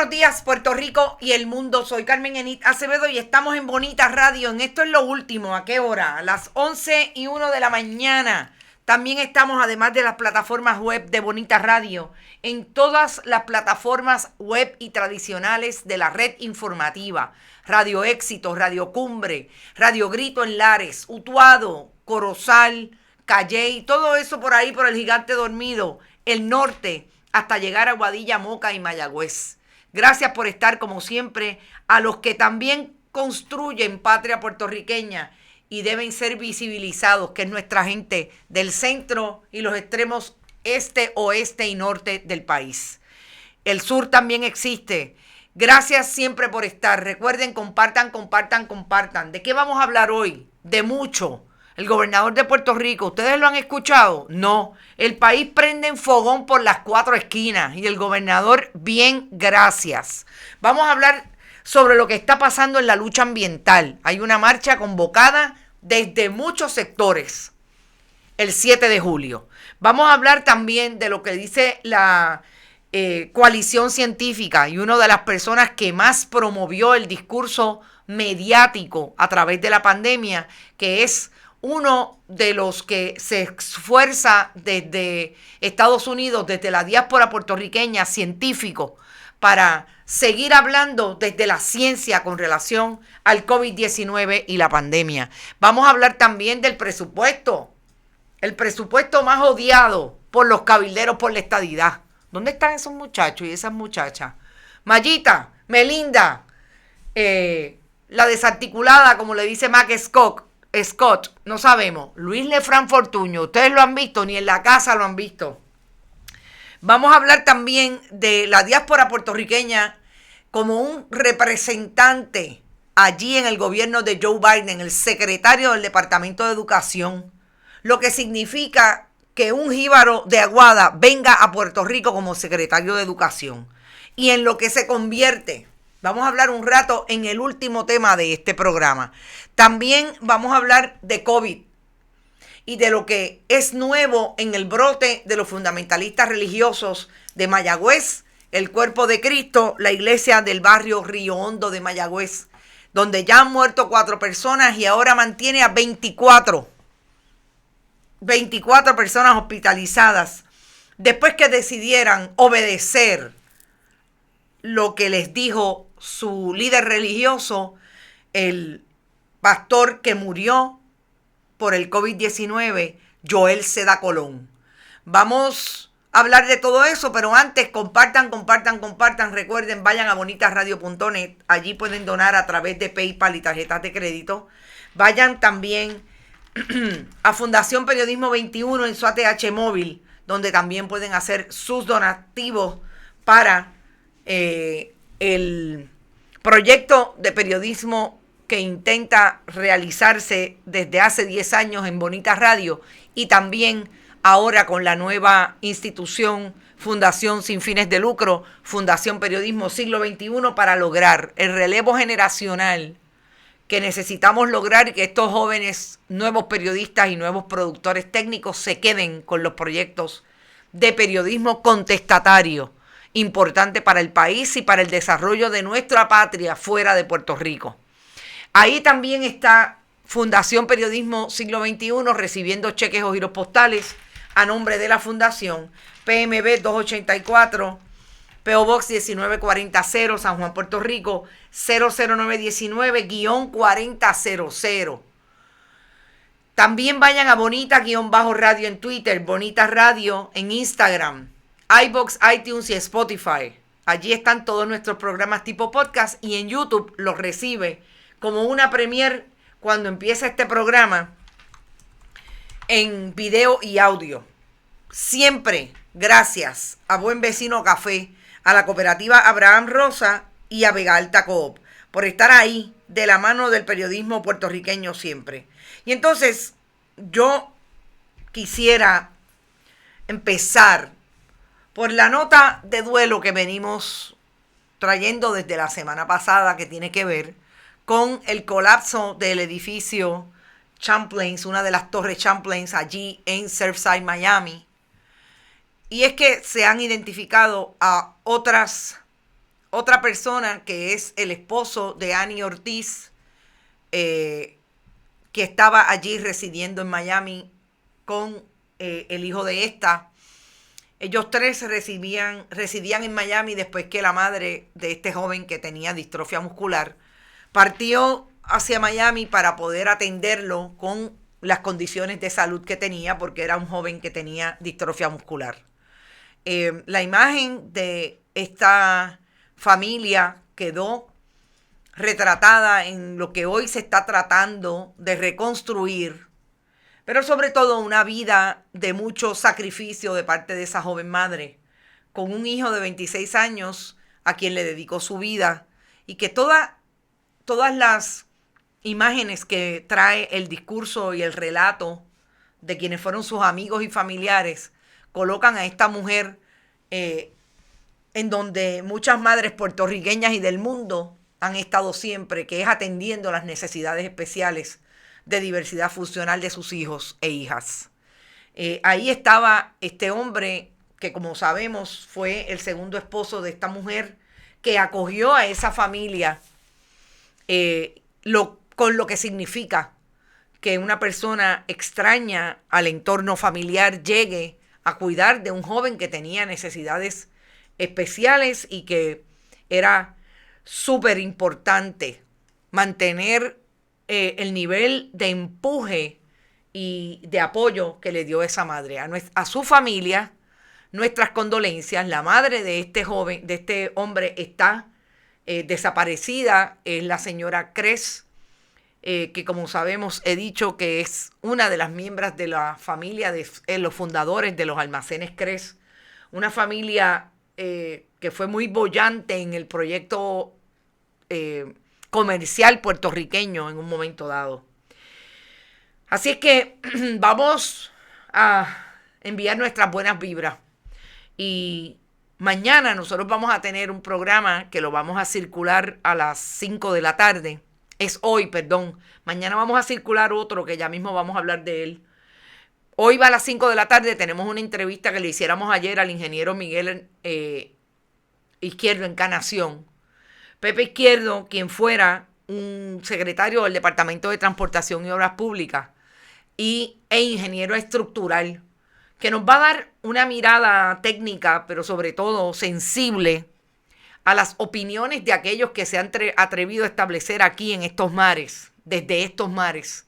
buenos días, Puerto Rico y el mundo. Soy Carmen Enit Acevedo y estamos en Bonita Radio. En Esto es lo Último. ¿A qué hora? A las 11:01 de la mañana. También estamos, además de las plataformas web de Bonita Radio, en todas las plataformas web y tradicionales de la red informativa. Radio Éxito, Radio Cumbre, Radio Grito en Lares, Utuado, Corozal, Calley, todo eso por ahí, por el Gigante Dormido, el norte, hasta llegar a Guadilla, Moca y Mayagüez. Gracias por estar, como siempre, a los que también construyen patria puertorriqueña y deben ser visibilizados, que es nuestra gente del centro y los extremos este, oeste y norte del país. El sur también existe. Gracias siempre por estar. Recuerden, compartan. ¿De qué vamos a hablar hoy? De mucho. El gobernador de Puerto Rico, ¿ustedes lo han escuchado? No. El país prende en fogón por las 4 esquinas y el gobernador, bien, gracias. Vamos a hablar sobre lo que está pasando en la lucha ambiental. Hay una marcha convocada desde muchos sectores el 7 de julio. Vamos a hablar también de lo que dice la coalición científica y una de las personas que más promovió el discurso mediático a través de la pandemia, que es uno de los que se esfuerza desde Estados Unidos, desde la diáspora puertorriqueña, científico, para seguir hablando desde la ciencia con relación al COVID-19 y la pandemia. Vamos a hablar también del presupuesto, el presupuesto más odiado por los cabilderos por la estadidad. ¿Dónde están esos muchachos y esas muchachas? Mayita, Melinda, la desarticulada, como le dice Mac Scott, no sabemos. Luis Lefranc Fortuño, ustedes lo han visto, ni en la casa lo han visto. Vamos a hablar también de la diáspora puertorriqueña como un representante allí en el gobierno de Joe Biden, el secretario del Departamento de Educación, lo que significa que un jíbaro de Aguada venga a Puerto Rico como secretario de Educación y en lo que se convierte. Vamos a hablar un rato en el último tema de este programa. También vamos a hablar de COVID y de lo que es nuevo en el brote de los fundamentalistas religiosos de Mayagüez, el Cuerpo de Cristo, la iglesia del barrio Río Hondo de Mayagüez, donde ya han muerto 4 personas y ahora mantiene a 24 personas hospitalizadas después que decidieran obedecer lo que les dijo su líder religioso, el pastor que murió por el COVID-19, Joel Seda Colón. Vamos a hablar de todo eso, pero antes compartan. Recuerden, vayan a bonitasradio.net. Allí pueden donar a través de PayPal y tarjetas de crédito. Vayan también a Fundación Periodismo 21 en su ATH móvil, donde también pueden hacer sus donativos para el proyecto de periodismo que intenta realizarse desde hace 10 años en Bonita Radio y también ahora con la nueva institución Fundación Sin Fines de Lucro, Fundación Periodismo Siglo XXI, para lograr el relevo generacional que necesitamos lograr y que estos jóvenes nuevos periodistas y nuevos productores técnicos se queden con los proyectos de periodismo contestatario, importante para el país y para el desarrollo de nuestra patria fuera de Puerto Rico. Ahí también está Fundación Periodismo Siglo XXI recibiendo cheques o giros postales a nombre de la Fundación, PMB 284, P.O. Box 19400, San Juan, Puerto Rico, 00919-4000. También vayan a Bonita-Radio en Twitter, Bonita Radio en Instagram, iVoox, iTunes y Spotify. Allí están todos nuestros programas tipo podcast y en YouTube los recibe como una premiere cuando empieza este programa en video y audio. Siempre gracias a Buen Vecino Café, a la cooperativa Abraham Rosa y a Vega Alta Coop por estar ahí de la mano del periodismo puertorriqueño siempre. Y entonces yo quisiera empezar por la nota de duelo que venimos trayendo desde la semana pasada, que tiene que ver con el colapso del edificio Champlain's, una de las torres Champlain's allí en Surfside, Miami. Y es que se han identificado a otras otra persona que es el esposo de Annie Ortiz, que estaba allí residiendo en Miami con el hijo de esta. Ellos tres residían en Miami después que la madre de este joven que tenía distrofia muscular partió hacia Miami para poder atenderlo con las condiciones de salud que tenía, porque era un joven que tenía distrofia muscular. La imagen de esta familia quedó retratada en lo que hoy se está tratando de reconstruir, pero sobre todo una vida de mucho sacrificio de parte de esa joven madre, con un hijo de 26 años a quien le dedicó su vida, y que todas las imágenes que trae el discurso y el relato de quienes fueron sus amigos y familiares colocan a esta mujer en donde muchas madres puertorriqueñas y del mundo han estado siempre, que es atendiendo las necesidades especiales de diversidad funcional de sus hijos e hijas. Ahí estaba este hombre que, como sabemos, fue el segundo esposo de esta mujer, que acogió a esa familia, con lo que significa que una persona extraña al entorno familiar llegue a cuidar de un joven que tenía necesidades especiales, y que era súper importante mantener el nivel de empuje y de apoyo que le dio esa madre. A su familia, nuestras condolencias. La madre de este joven, de este hombre, está desaparecida. Es la señora Cres, que, como sabemos, he dicho que es una de las miembros de la familia de los fundadores de los almacenes Cres. Una familia que fue muy boyante en el proyecto comercial puertorriqueño en un momento dado. Así es que vamos a enviar nuestras buenas vibras. Y mañana nosotros vamos a tener un programa que lo vamos a circular a las 5 de la tarde. Es hoy, perdón. Mañana vamos a circular otro que ya mismo vamos a hablar de él. Hoy va a las 5 de la tarde. Tenemos una entrevista que le hiciéramos ayer al ingeniero Miguel Izquierdo Encarnación. Pepe Izquierdo, quien fuera un secretario del Departamento de Transportación y Obras Públicas e ingeniero estructural, que nos va a dar una mirada técnica, pero sobre todo sensible, a las opiniones de aquellos que se han atrevido a establecer aquí en estos mares, desde estos mares.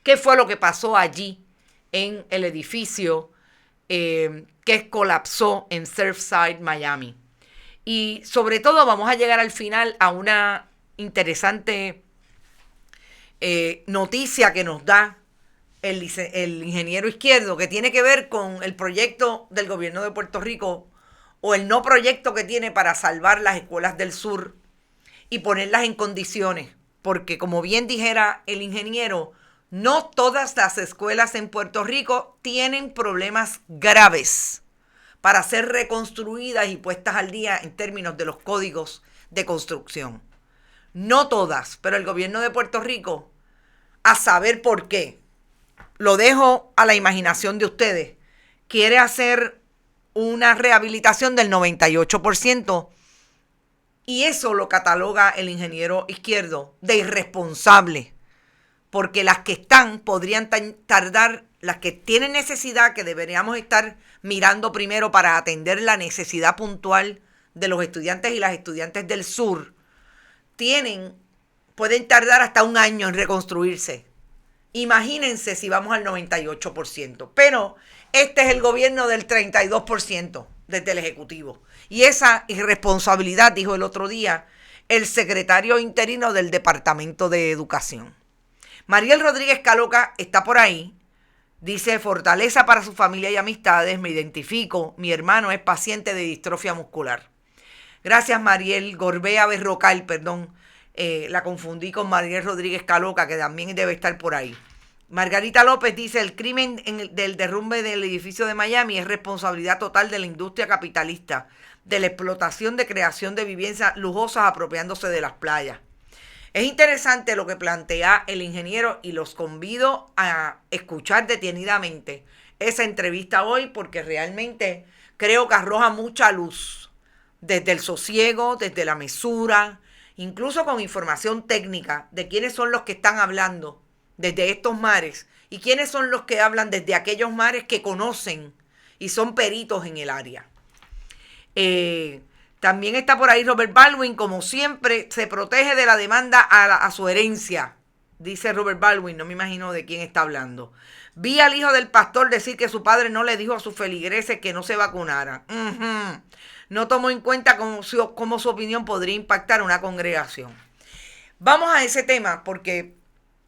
¿Qué fue lo que pasó allí en el edificio que colapsó en Surfside, Miami? Y sobre todo vamos a llegar al final a una interesante noticia que nos da el ingeniero Izquierdo, que tiene que ver con el proyecto del gobierno de Puerto Rico, o el no proyecto que tiene para salvar las escuelas del sur y ponerlas en condiciones. Porque, como bien dijera el ingeniero, no todas las escuelas en Puerto Rico tienen problemas graves para ser reconstruidas y puestas al día en términos de los códigos de construcción. No todas, pero el gobierno de Puerto Rico, a saber por qué, lo dejo a la imaginación de ustedes, quiere hacer una rehabilitación del 98%, y eso lo cataloga el ingeniero Izquierdo de irresponsable, porque las que están podrían tardar, las que tienen necesidad, que deberíamos estar mirando primero para atender la necesidad puntual de los estudiantes y las estudiantes del sur, pueden tardar hasta un año en reconstruirse. Imagínense si vamos al 98%. Pero este es el gobierno del 32% desde el Ejecutivo. Y esa irresponsabilidad, dijo el otro día el secretario interino del Departamento de Educación. Mariel Rodríguez Caloca está por ahí. Dice: fortaleza para su familia y amistades. Me identifico. Mi hermano es paciente de distrofia muscular. Gracias, Mariel. Gorbea Berrocal, perdón. La confundí con Mariel Rodríguez Caloca, que también debe estar por ahí. Margarita López dice: el crimen del derrumbe del edificio de Miami es responsabilidad total de la industria capitalista, de la explotación de creación de viviendas lujosas apropiándose de las playas. Es interesante lo que plantea el ingeniero, y los convido a escuchar detenidamente esa entrevista hoy, porque realmente creo que arroja mucha luz desde el sosiego, desde la mesura, incluso con información técnica de quiénes son los que están hablando desde estos mares y quiénes son los que hablan desde aquellos mares que conocen y son peritos en el área. También está por ahí Robert Baldwin, como siempre, se protege de la demanda a su herencia, dice Robert Baldwin, no me imagino de quién está hablando. Vi al hijo del pastor decir que su padre no le dijo a sus feligreses que no se vacunaran. No tomó en cuenta cómo su opinión podría impactar a una congregación. Vamos a ese tema, porque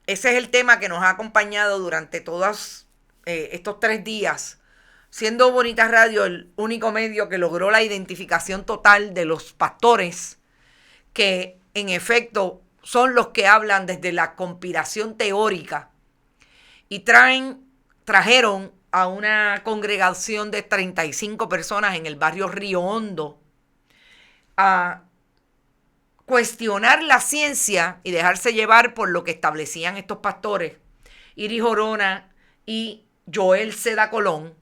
ese es el tema que nos ha acompañado durante todos estos 3 días, siendo Bonita Radio el único medio que logró la identificación total de los pastores que en efecto son los que hablan desde la conspiración teórica y trajeron a una congregación de 35 personas en el barrio Río Hondo a cuestionar la ciencia y dejarse llevar por lo que establecían estos pastores, Iris Orona y Joel Seda Colón,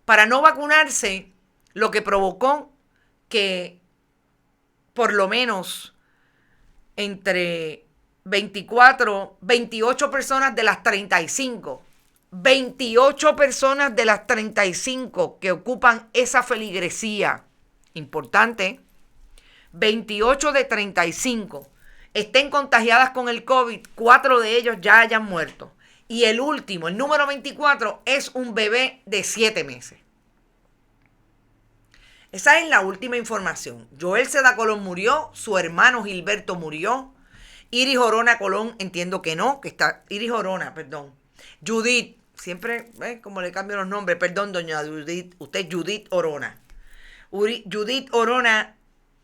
para no vacunarse, lo que provocó que por lo menos entre 28 personas de las 35, 28 personas de las 35 que ocupan esa feligresía importante, 28 de 35 estén contagiadas con el COVID, 4 de ellos ya hayan muerto. Y el último, el número 24, es un bebé de 7 meses. Esa es la última información. Joel Seda Colón murió, su hermano Gilberto murió, Iris Orona Colón entiendo que no, que está, Iris Orona, perdón. Judith, siempre, como le cambio los nombres, perdón doña Judith, usted es Judith Orona. Judith Orona,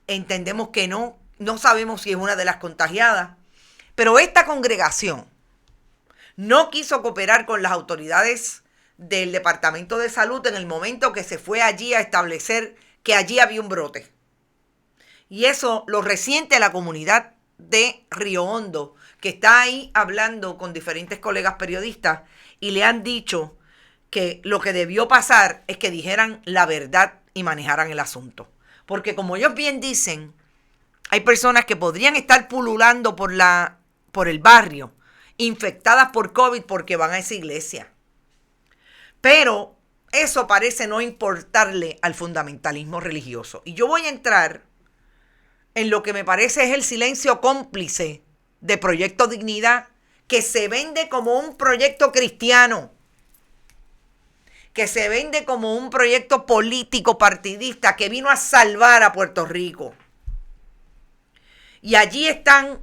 entendemos que no sabemos si es una de las contagiadas, pero esta congregación no quiso cooperar con las autoridades del Departamento de Salud en el momento que se fue allí a establecer que allí había un brote. Y eso lo resiente la comunidad de Río Hondo, que está ahí hablando con diferentes colegas periodistas y le han dicho que lo que debió pasar es que dijeran la verdad y manejaran el asunto. Porque como ellos bien dicen, hay personas que podrían estar pululando por el barrio, infectadas por COVID porque van a esa iglesia. Pero eso parece no importarle al fundamentalismo religioso. Y yo voy a entrar en lo que me parece es el silencio cómplice de Proyecto Dignidad, que se vende como un proyecto cristiano, que se vende como un proyecto político partidista que vino a salvar a Puerto Rico. Y allí están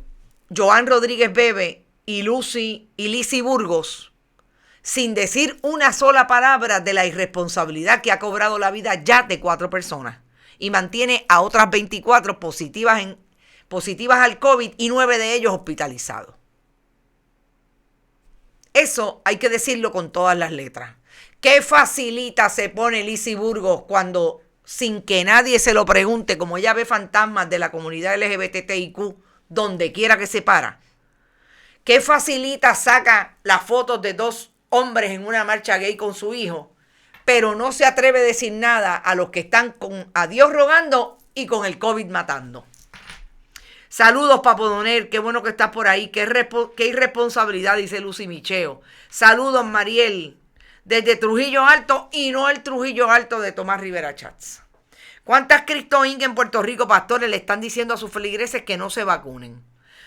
Joan Rodríguez Bebe y Lizy Burgos, sin decir una sola palabra de la irresponsabilidad que ha cobrado la vida ya de 4 personas y mantiene a otras 24 positivas al COVID y 9 de ellos hospitalizados. Eso hay que decirlo con todas las letras. ¿Qué facilita se pone Lizy Burgos cuando, sin que nadie se lo pregunte, como ella ve fantasmas de la comunidad LGBTIQ donde quiera que se para? ¿Qué facilita saca las fotos de 2 hombres en una marcha gay con su hijo, pero no se atreve a decir nada a los que están a Dios rogando y con el COVID matando? Saludos, Papo Donel, qué bueno que estás por ahí. Qué irresponsabilidad, dice Lucy Micheo. Saludos, Mariel, desde Trujillo Alto y no el Trujillo Alto de Tomás Rivera Chats. ¿Cuántas Cristo Inc. en Puerto Rico, pastores, le están diciendo a sus feligreses que no se vacunen?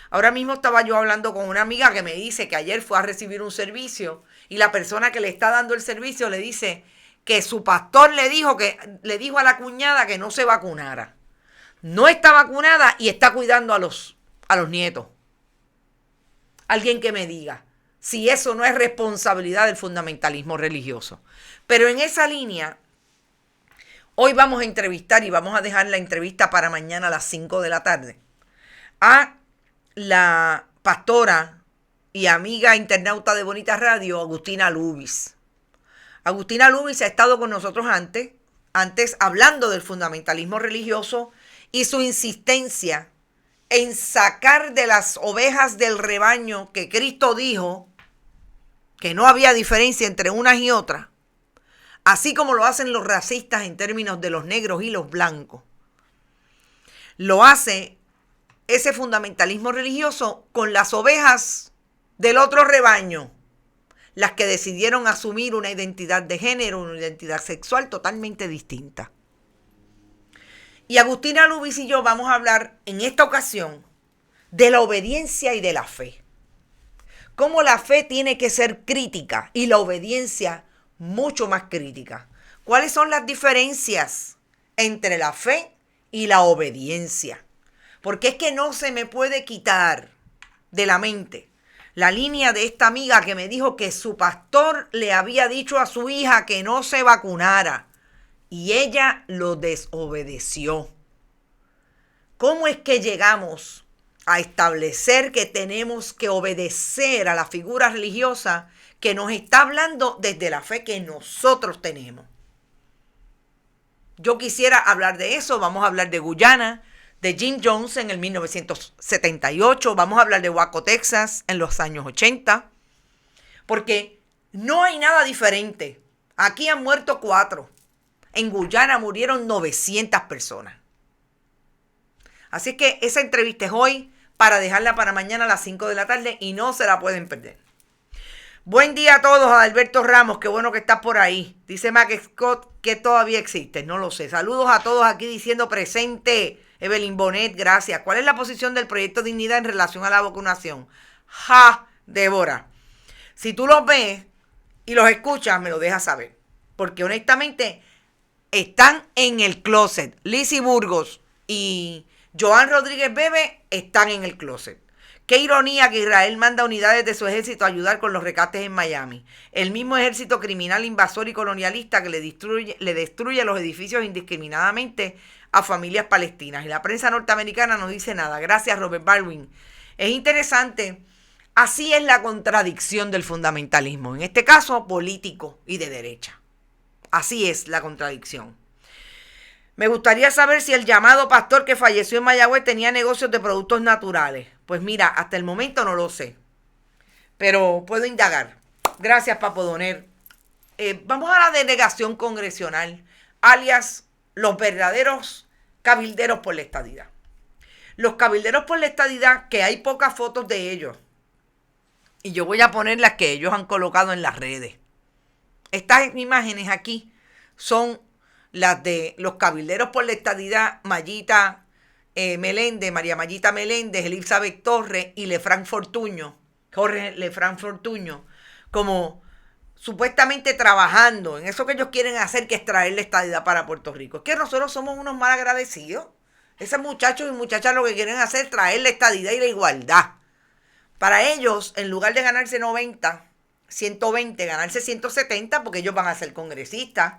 Ahora mismo estaba yo hablando con una amiga que me dice que ayer fue a recibir un servicio y la persona que le está dando el servicio le dice que su pastor le dijo a la cuñada que no se vacunara. No está vacunada y está cuidando a los nietos. Alguien que me diga si eso no es responsabilidad del fundamentalismo religioso. Pero en esa línea, hoy vamos a entrevistar y vamos a dejar la entrevista para mañana a las 5 de la tarde a la pastora y amiga internauta de Bonita Radio, Agustina Lubis. Agustina Lubis ha estado con nosotros antes hablando del fundamentalismo religioso y su insistencia en sacar de las ovejas del rebaño que Cristo dijo que no había diferencia entre unas y otras, así como lo hacen los racistas en términos de los negros y los blancos. lo hace ese fundamentalismo religioso con las ovejas del otro rebaño, las que decidieron asumir una identidad de género, una identidad sexual totalmente distinta. Y Agustina Lubis y yo vamos a hablar en esta ocasión de la obediencia y de la fe. Cómo la fe tiene que ser crítica y la obediencia mucho más crítica. ¿Cuáles son las diferencias entre la fe y la obediencia? Porque es que no se me puede quitar de la mente la línea de esta amiga que me dijo que su pastor le había dicho a su hija que no se vacunara y ella lo desobedeció. ¿Cómo es que llegamos a establecer que tenemos que obedecer a la figura religiosa que nos está hablando desde la fe que nosotros tenemos? Yo quisiera hablar de eso. Vamos a hablar de Guyana, de Jim Jones en el 1978. Vamos a hablar de Waco, Texas en los años 80. Porque no hay nada diferente. Aquí han muerto 4. En Guyana murieron 900 personas. Así que esa entrevista es hoy para dejarla para mañana a las 5 de la tarde y no se la pueden perder. Buen día a todos, a Alberto Ramos, qué bueno que estás por ahí. Dice Mac Scott que todavía existe, no lo sé. Saludos a todos aquí diciendo presente. Evelyn Bonet, gracias. ¿Cuál es la posición del Proyecto Dignidad en relación a la vacunación? Débora. Si tú los ves y los escuchas, me lo dejas saber. Porque honestamente están en el closet. Lizzy Burgos y Joan Rodríguez Bebe están en el closet. Qué ironía que Israel manda unidades de su ejército a ayudar con los rescates en Miami. El mismo ejército criminal, invasor y colonialista que le destruye los edificios indiscriminadamente a familias palestinas. Y la prensa norteamericana no dice nada. Gracias, Robert Baldwin. Es interesante. Así es la contradicción del fundamentalismo. En este caso, político y de derecha. Así es la contradicción. Me gustaría saber si el llamado pastor que falleció en Mayagüez tenía negocios de productos naturales. Pues mira, hasta el momento no lo sé. Pero puedo indagar. Gracias, Papo Doner. Vamos a la delegación congresional, alias los verdaderos cabilderos por la estadidad. Los cabilderos por la estadidad, que hay pocas fotos de ellos. Y yo voy a poner las que ellos han colocado en las redes. Estas imágenes aquí son las de los cabilderos por la estadidad, Mayita Meléndez, María Mayita Meléndez, Elizabeth Torres y Lefranc Fortuño, Jorge Lefranc Fortuño, como supuestamente trabajando en eso que ellos quieren hacer, que es traer la estadidad para Puerto Rico. Es que nosotros somos unos mal agradecidos. Esos muchachos y muchachas lo que quieren hacer es traer la estadidad y la igualdad. Para ellos, en lugar de ganarse 90, 120, ganarse 170, porque ellos van a ser congresistas.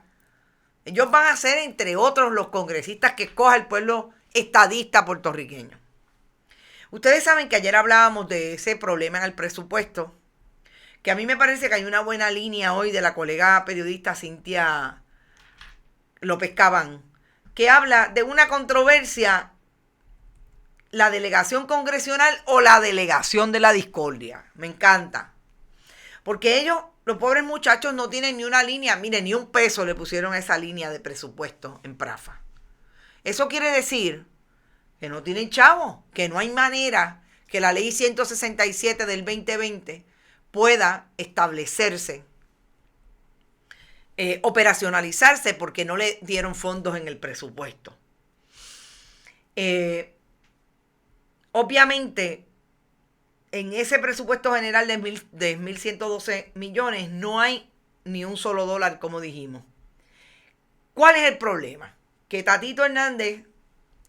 Ellos van a ser, entre otros, los congresistas que escoja el pueblo estadista puertorriqueño. Ustedes saben que ayer hablábamos de ese problema en el presupuesto, que a mí me parece que hay una buena línea hoy de la colega periodista Cintia López Cabán, que habla de una controversia, la delegación congresional o la delegación de la discordia. Me encanta. Porque ellos, los pobres muchachos, no tienen ni una línea, miren, ni un peso le pusieron a esa línea de presupuesto en Prafa. Eso quiere decir que no tienen chavo, que no hay manera que la ley 167 del 2020 pueda establecerse, operacionalizarse, porque no le dieron fondos en el presupuesto. Obviamente, en ese presupuesto general de 1.112 millones no hay ni un solo dólar, como dijimos. ¿Cuál es el problema? Que Tatito Hernández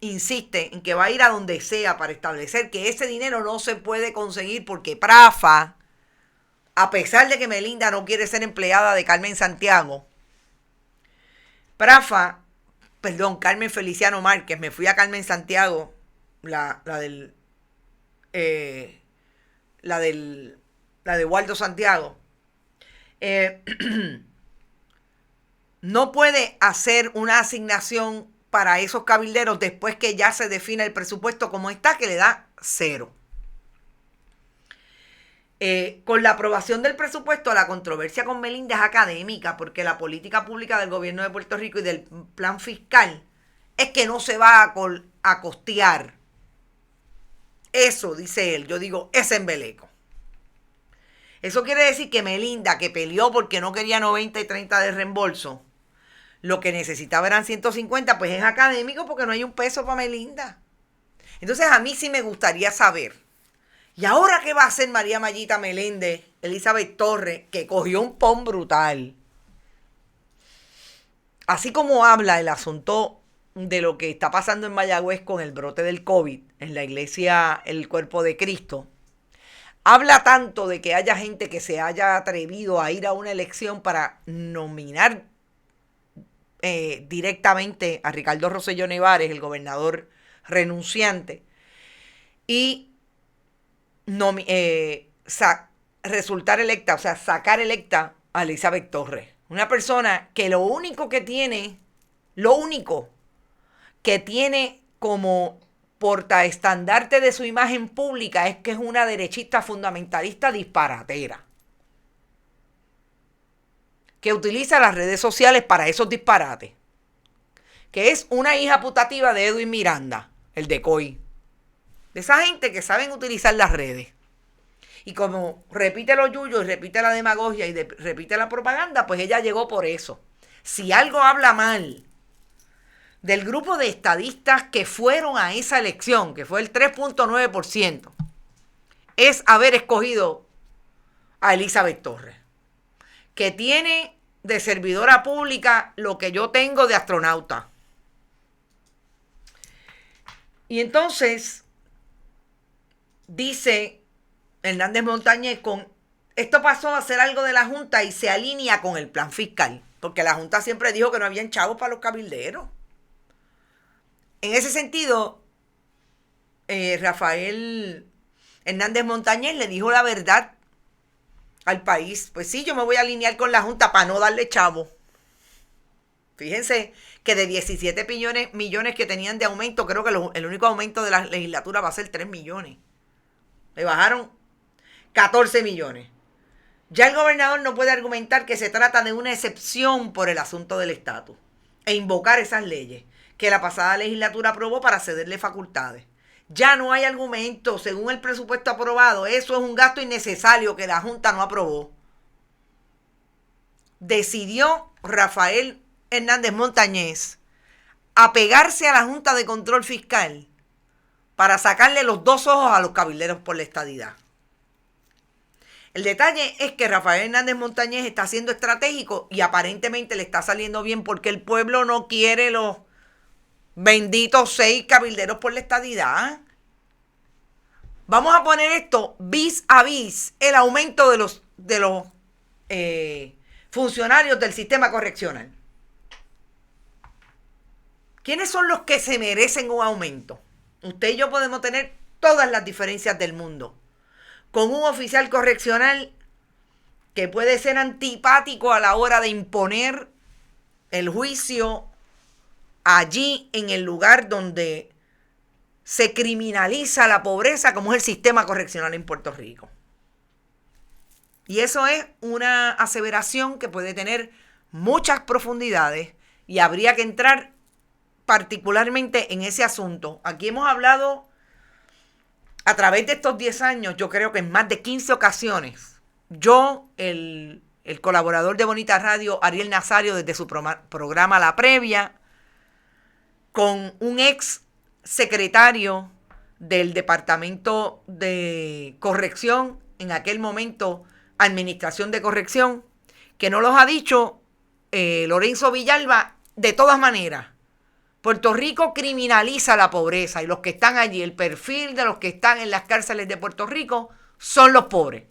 insiste en que va a ir a donde sea para establecer que ese dinero no se puede conseguir porque Prafa, a pesar de que Melinda no quiere ser empleada de Carmen Santiago, Carmen Feliciano Márquez, me fui a Carmen Santiago, la de Waldo Santiago, no puede hacer una asignación para esos cabilderos después que ya se define el presupuesto como está, que le da 0. Con la aprobación del presupuesto, la controversia con Melinda es académica, porque la política pública del gobierno de Puerto Rico y del plan fiscal es que no se va a costear. Eso, dice él, yo digo, es embeleco. Eso quiere decir que Melinda, que peleó porque no quería 90 y 30 de reembolso, lo que necesitaba eran 150, pues es académico porque no hay un peso para Melinda. Entonces a mí sí me gustaría saber, ¿y ahora qué va a hacer María Mayita Meléndez, Elizabeth Torres, que cogió un pon brutal? Así como habla el asunto de lo que está pasando en Mayagüez con el brote del COVID en la iglesia El Cuerpo de Cristo, habla tanto de que haya gente que se haya atrevido a ir a una elección para nominar directamente a Ricardo Rosselló Nevares, el gobernador renunciante, y resultar electa, o sea, sacar electa a Elizabeth Torres. Una persona que lo único que tiene como portaestandarte de su imagen pública es que es una derechista fundamentalista disparatera, que utiliza las redes sociales para esos disparates, que es una hija putativa de Edwin Miranda, el de COI, de esa gente que saben utilizar las redes. Y como repite los yuyos y repite la demagogia y repite la propaganda, pues ella llegó por eso. Si algo habla mal del grupo de estadistas que fueron a esa elección, que fue el 3.9%, es haber escogido a Elizabeth Torres, que tiene de servidora pública lo que yo tengo de astronauta. Y entonces dice Hernández Montañez, esto pasó a ser algo de la Junta y se alinea con el plan fiscal, porque la Junta siempre dijo que no habían chavos para los cabilderos. En ese sentido, Rafael Hernández Montañez le dijo la verdad al país. Pues sí, yo me voy a alinear con la Junta para no darle chavo. Fíjense que de 17 millones que tenían de aumento, creo que el único aumento de la legislatura va a ser 3 millones. Le bajaron 14 millones. Ya el gobernador no puede argumentar que se trata de una excepción por el asunto del estatus e invocar esas leyes que la pasada legislatura aprobó para cederle facultades. Ya no hay argumento, según el presupuesto aprobado, eso es un gasto innecesario que la Junta no aprobó. Decidió Rafael Hernández Montañez apegarse a la Junta de Control Fiscal para sacarle los dos ojos a los cabilderos por la estadidad. El detalle es que Rafael Hernández Montañez está siendo estratégico y aparentemente le está saliendo bien porque el pueblo no quiere los benditos 6 cabilderos por la estadidad. Vamos a poner esto vis a vis el aumento de los funcionarios del sistema correccional. ¿Quiénes son los que se merecen un aumento? Usted y yo podemos tener todas las diferencias del mundo. Con un oficial correccional que puede ser antipático a la hora de imponer el juicio allí en el lugar donde se criminaliza la pobreza, como es el sistema correccional en Puerto Rico. Y eso es una aseveración que puede tener muchas profundidades y habría que entrar particularmente en ese asunto. Aquí hemos hablado a través de estos 10 años, yo creo que en más de 15 ocasiones, yo, el colaborador de Bonita Radio, Ariel Nazario, desde su programa La Previa, con un ex secretario del Departamento de Corrección, en aquel momento Administración de Corrección, que nos los ha dicho Lorenzo Villalba, de todas maneras. Puerto Rico criminaliza la pobreza y los que están allí, el perfil de los que están en las cárceles de Puerto Rico son los pobres.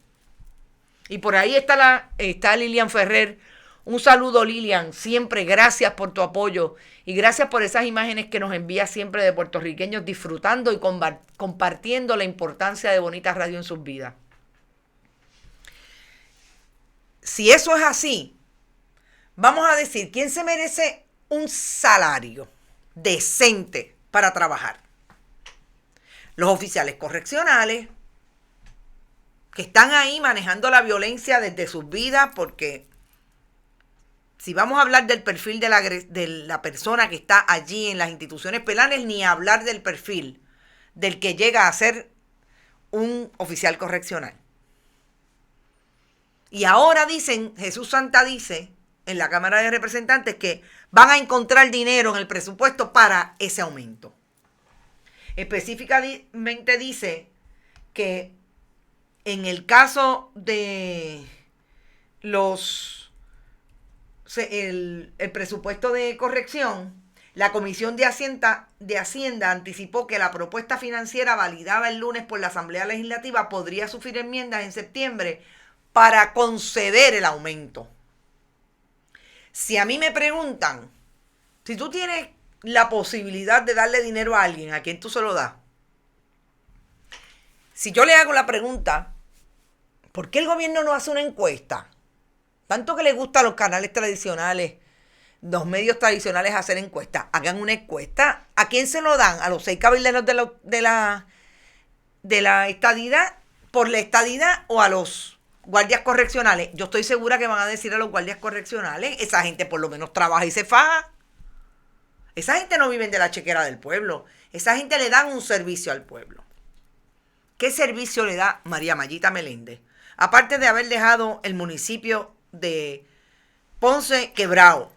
Y por ahí está Lilian Ferrer. Un saludo, Lilian, siempre gracias por tu apoyo y gracias por esas imágenes que nos envías siempre de puertorriqueños disfrutando y compartiendo la importancia de Bonita Radio en sus vidas. Si eso es así, vamos a decir, ¿quién se merece un salario decente para trabajar? Los oficiales correccionales que están ahí manejando la violencia desde sus vidas porque si vamos a hablar del perfil de la persona que está allí en las instituciones penales, ni hablar del perfil del que llega a ser un oficial correccional. Y ahora dicen, Jesús Santa dice en la Cámara de Representantes que van a encontrar dinero en el presupuesto para ese aumento. Específicamente dice que en el caso de el presupuesto de corrección, la Comisión de Hacienda anticipó que la propuesta financiera validada el lunes por la Asamblea Legislativa podría sufrir enmiendas en septiembre para conceder el aumento. Si a mí me preguntan, si tú tienes la posibilidad de darle dinero a alguien, ¿a quién tú se lo das? Si yo le hago la pregunta, ¿por qué el gobierno no hace una encuesta? Tanto que le gusta a los canales tradicionales, los medios tradicionales hacer encuestas. Hagan una encuesta. ¿A quién se lo dan? ¿A los 6 cabilderos de la estadidad, por la estadidad, o a los guardias correccionales? Yo estoy segura que van a decir a los guardias correccionales. Esa gente por lo menos trabaja y se faja. Esa gente no vive de la chequera del pueblo. Esa gente le dan un servicio al pueblo. ¿Qué servicio le da María Mayita Meléndez? Aparte de haber dejado el municipio de Ponce quebrado,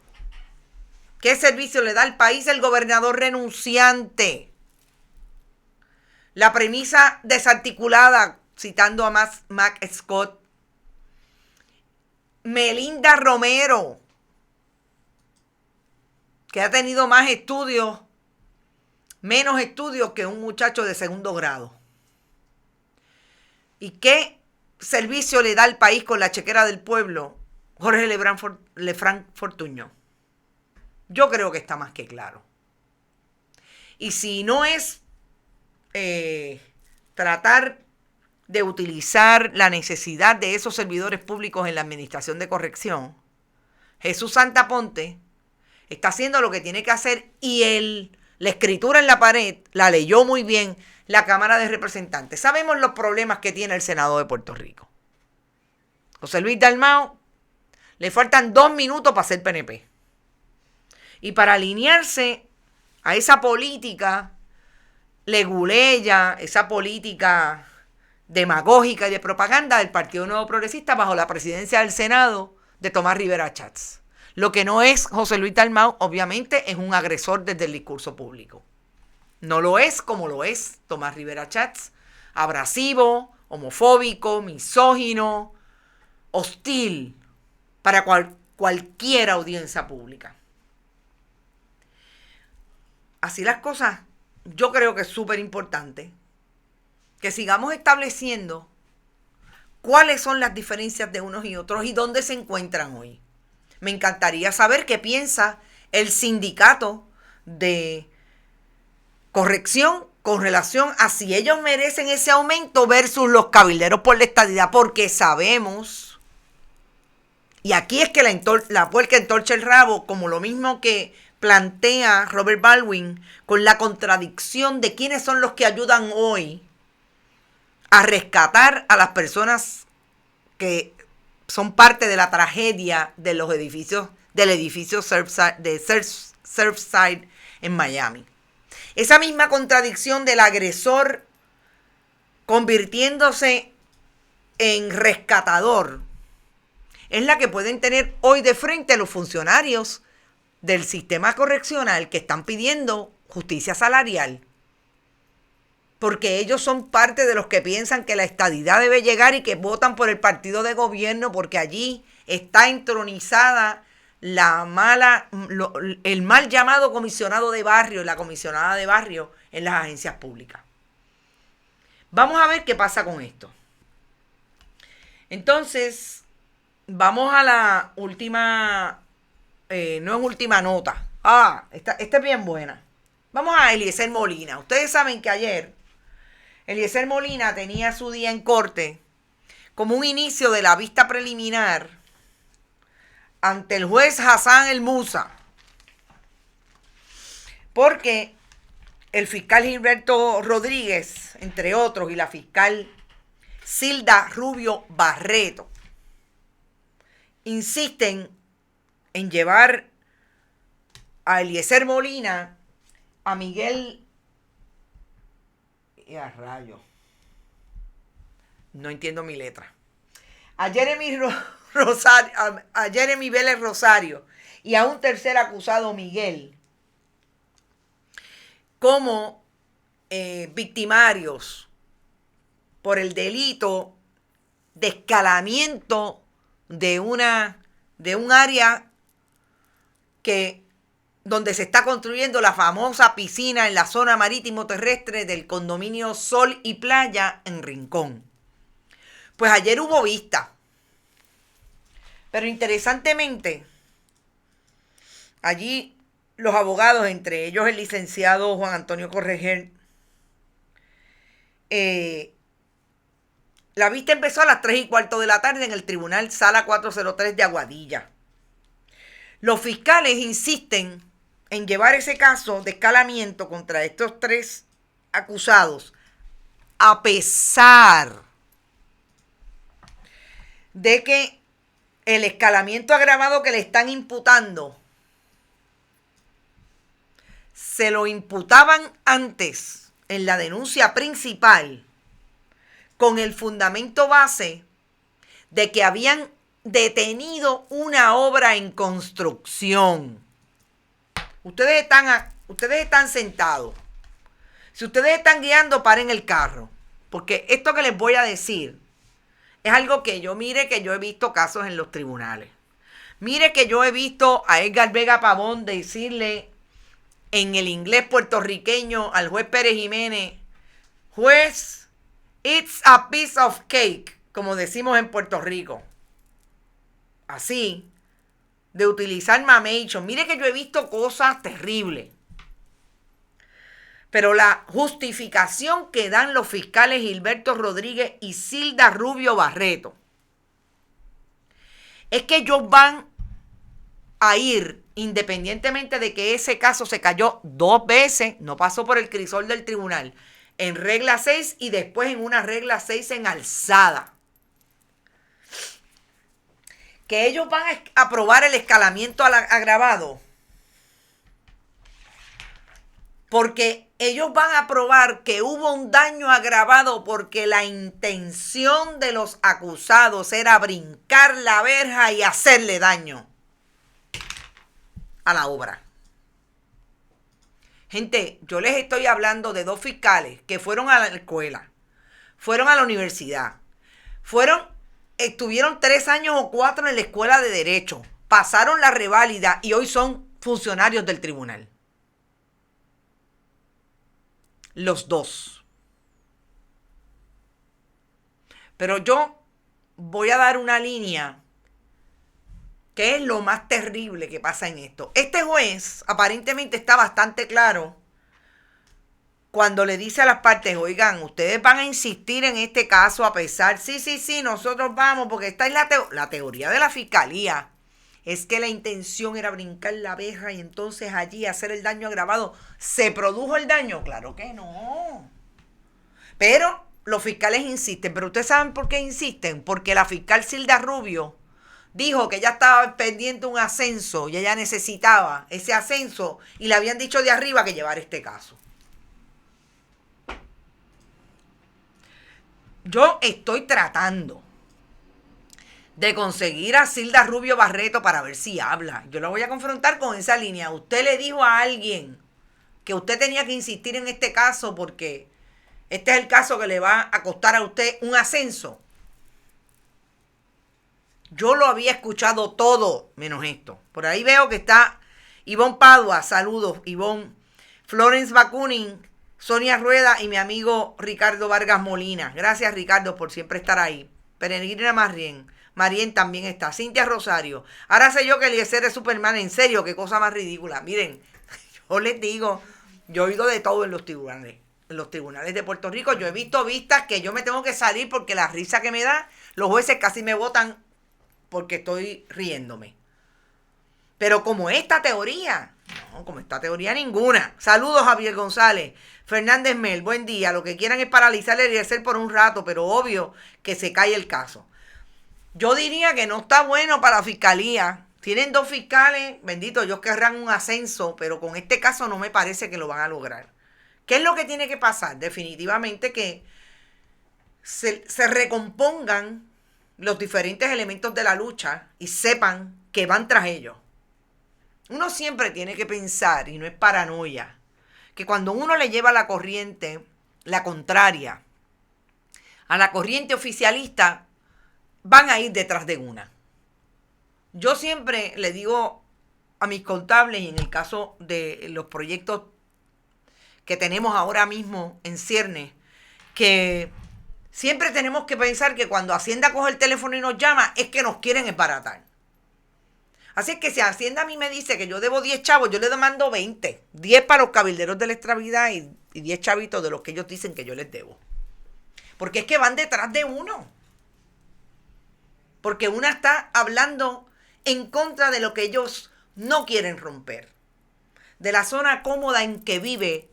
¿qué servicio le da al país el gobernador renunciante? La premisa desarticulada, citando a Mac Scott. Melinda Romero, que ha tenido menos estudios que un muchacho de segundo grado. ¿Y qué servicio le da al país con la chequera del pueblo Jorge Lefranc Fortuño? Yo creo que está más que claro. Y si no es tratar de utilizar la necesidad de esos servidores públicos en la administración de corrección, Jesús Santa Ponte está haciendo lo que tiene que hacer, y la escritura en la pared la leyó muy bien la Cámara de Representantes. Sabemos los problemas que tiene el Senado de Puerto Rico. José Luis Dalmau le faltan 2 minutos para ser PNP. Y para alinearse a esa política leguleya, esa política demagógica y de propaganda del Partido Nuevo Progresista bajo la presidencia del Senado de Tomás Rivera Chats. Lo que no es José Luis Dalmau, obviamente, es un agresor desde el discurso público. No lo es como lo es Tomás Rivera Chats, abrasivo, homofóbico, misógino, hostil para cualquier audiencia pública. Así las cosas, yo creo que es súper importante que sigamos estableciendo cuáles son las diferencias de unos y otros y dónde se encuentran hoy. Me encantaría saber qué piensa el sindicato de corrección con relación a si ellos merecen ese aumento versus los cabilderos por la estadidad, porque sabemos, y aquí es que la puerca entorcha el rabo, como lo mismo que plantea Robert Baldwin, con la contradicción de quiénes son los que ayudan hoy a rescatar a las personas que son parte de la tragedia de los edificios, del edificio Surfside en Miami. Esa misma contradicción del agresor convirtiéndose en rescatador es la que pueden tener hoy de frente los funcionarios del sistema correccional que están pidiendo justicia salarial. Porque ellos son parte de los que piensan que la estadidad debe llegar y que votan por el partido de gobierno, porque allí está entronizada el mal llamado comisionado de barrio, la comisionada de barrio en las agencias públicas. Vamos a ver qué pasa con esto. Entonces, vamos a la última, no es última nota. Esta es bien buena. Vamos a Eliezer Molina. Ustedes saben que ayer Eliezer Molina tenía su día en corte como un inicio de la vista preliminar ante el juez Hassan El Musa, porque el fiscal Gilberto Rodríguez, entre otros, y la fiscal Zilda Rubio Barreto insisten en llevar a Eliezer Molina, a Miguel y a rayo. No entiendo mi letra. A Jeremy Rosario, a Jeremy Vélez Rosario y a un tercer acusado, Miguel, como victimarios por el delito de escalamiento de un área donde se está construyendo la famosa piscina en la zona marítimo terrestre del condominio Sol y Playa en Rincón. Pues ayer hubo vista. Pero interesantemente, allí los abogados, entre ellos el licenciado Juan Antonio Correger, la vista empezó a las 3:15 de la tarde en el Tribunal Sala 403 de Aguadilla. Los fiscales insisten en llevar ese caso de escalamiento contra estos 3 acusados, a pesar de que el escalamiento agravado que le están imputando se lo imputaban antes en la denuncia principal con el fundamento base de que habían detenido una obra en construcción. Ustedes están sentados. Si ustedes están guiando, paren el carro. Porque esto que les voy a decir es algo que yo he visto casos en los tribunales. Mire que yo he visto a Edgar Vega Pavón decirle en el inglés puertorriqueño al juez Pérez Jiménez: juez, it's a piece of cake, como decimos en Puerto Rico. Así, de utilizar mamation. Mire que yo he visto cosas terribles. Pero la justificación que dan los fiscales Gilberto Rodríguez y Zilda Rubio Barreto es que ellos van a ir, independientemente de que ese caso se cayó 2 veces, no pasó por el crisol del tribunal, en regla 6 y después en una regla 6 en alzada, que ellos van a aprobar el escalamiento agravado porque ellos van a probar que hubo un daño agravado porque la intención de los acusados era brincar la verja y hacerle daño a la obra. Gente, yo les estoy hablando de 2 fiscales que fueron a la escuela, fueron a la universidad, estuvieron 3 años o 4 en la escuela de Derecho, pasaron la reválida y hoy son funcionarios del tribunal. Los 2. Pero yo voy a dar una línea que es lo más terrible que pasa en esto. Este juez aparentemente está bastante claro cuando le dice a las partes: oigan, ustedes van a insistir en este caso a pesar, sí, nosotros vamos, porque esta es la teoría de la fiscalía. Es que la intención era brincar la verja y entonces allí hacer el daño agravado. ¿Se produjo el daño? Claro que no. Pero los fiscales insisten. ¿Pero ustedes saben por qué insisten? Porque la fiscal Zilda Rubio dijo que ella estaba pendiente de un ascenso y ella necesitaba ese ascenso y le habían dicho de arriba que llevara este caso. Yo estoy tratando de conseguir a Zilda Rubio Barreto para ver si habla. Yo la voy a confrontar con esa línea. Usted le dijo a alguien que usted tenía que insistir en este caso porque este es el caso que le va a costar a usted un ascenso. Yo lo había escuchado todo menos esto. Por ahí veo que está Ivonne Padua. Saludos, Ivonne. Florence Bakunin, Sonia Rueda y mi amigo Ricardo Vargas Molina. Gracias, Ricardo, por siempre estar ahí. Peregrina Marien también está. Cintia Rosario. Ahora sé yo que Eliezer es Superman. En serio, qué cosa más ridícula. Miren, yo les digo, yo he oído de todo en los tribunales. En los tribunales de Puerto Rico yo he visto vistas que yo me tengo que salir porque la risa que me da, los jueces casi me botan porque estoy riéndome. Pero como esta teoría, no, como esta teoría ninguna. Saludos, Javier González. Fernández Mel, buen día. Lo que quieran es paralizar el Eliezer por un rato, pero obvio que se cae el caso. Yo diría que no está bueno para la fiscalía. Tienen 2 fiscales, bendito, ellos querrán un ascenso, pero con este caso no me parece que lo van a lograr. ¿Qué es lo que tiene que pasar? Definitivamente que se recompongan los diferentes elementos de la lucha y sepan que van tras ellos. Uno siempre tiene que pensar, y no es paranoia, que cuando uno le lleva la corriente, la contraria, a la corriente oficialista, van a ir detrás de una. Yo siempre le digo a mis contables, y en el caso de los proyectos que tenemos ahora mismo en ciernes, que siempre tenemos que pensar que cuando Hacienda coge el teléfono y nos llama, es que nos quieren esbaratar. Así es que si Hacienda a mí me dice que yo debo 10 chavos, yo le demando 20. 10 para los cabilderos de la extravidad y 10 chavitos de los que ellos dicen que yo les debo. Porque es que van detrás de uno. Porque una está hablando en contra de lo que ellos no quieren romper. De la zona cómoda en que vive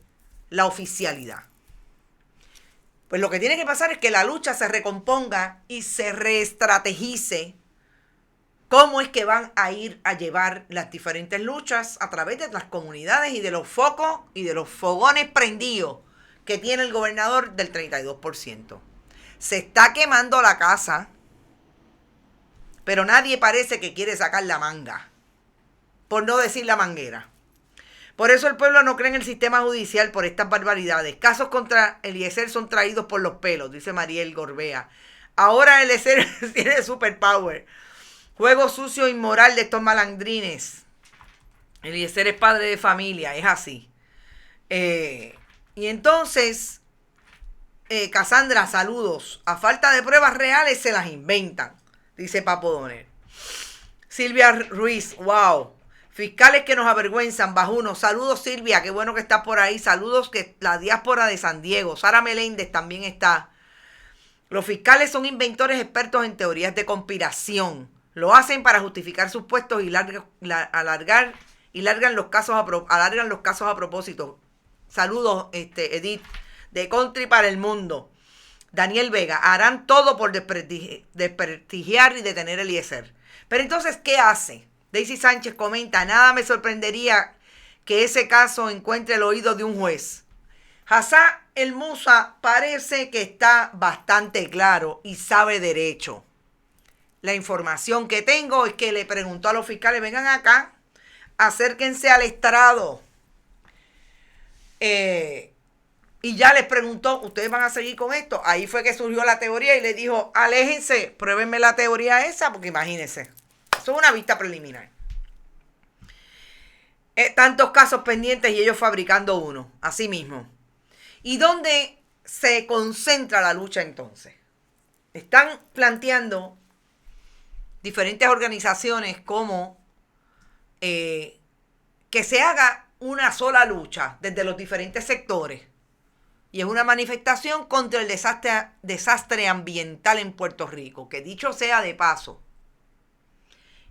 la oficialidad. Pues lo que tiene que pasar es que la lucha se recomponga y se reestrategice cómo es que van a ir a llevar las diferentes luchas a través de las comunidades y de los focos y de los fogones prendidos que tiene el gobernador del 32%. Se está quemando la casa, pero nadie parece que quiere sacar la manga, por no decir la manguera. Por eso el pueblo no cree en el sistema judicial por estas barbaridades. Casos contra Eliezer son traídos por los pelos, dice Mariel Gorbea. Ahora Eliezer tiene superpower. Juego sucio e inmoral de estos malandrines. Eliezer es padre de familia, es así. Y entonces, Cassandra, saludos. A falta de pruebas reales se las inventan, dice Papo Donel. Silvia Ruiz, wow. Fiscales que nos avergüenzan, bajuno. Saludos, Silvia, qué bueno que estás por ahí. Saludos, que la diáspora de San Diego. Sara Meléndez también está. Los fiscales son inventores expertos en teorías de conspiración. Lo hacen para justificar sus puestos y alargan los casos a propósito. Saludos, Edith, de Country para el Mundo. Daniel Vega, harán todo por desprestigiar y detener a Eliezer. Pero entonces, ¿qué hace? Daisy Sánchez comenta, nada me sorprendería que ese caso encuentre el oído de un juez. Hassá el Musa parece que está bastante claro y sabe derecho. La información que tengo es que le preguntó a los fiscales, vengan acá, acérquense al estrado. Y ya les preguntó, ¿ustedes van a seguir con esto? Ahí fue que surgió la teoría y le dijo, aléjense, pruébenme la teoría esa, porque imagínense, eso es una vista preliminar. Tantos casos pendientes y ellos fabricando uno, así mismo. ¿Y dónde se concentra la lucha entonces? Están planteando diferentes organizaciones como que se haga una sola lucha desde los diferentes sectores. Y es una manifestación contra el desastre ambiental en Puerto Rico, que dicho sea de paso.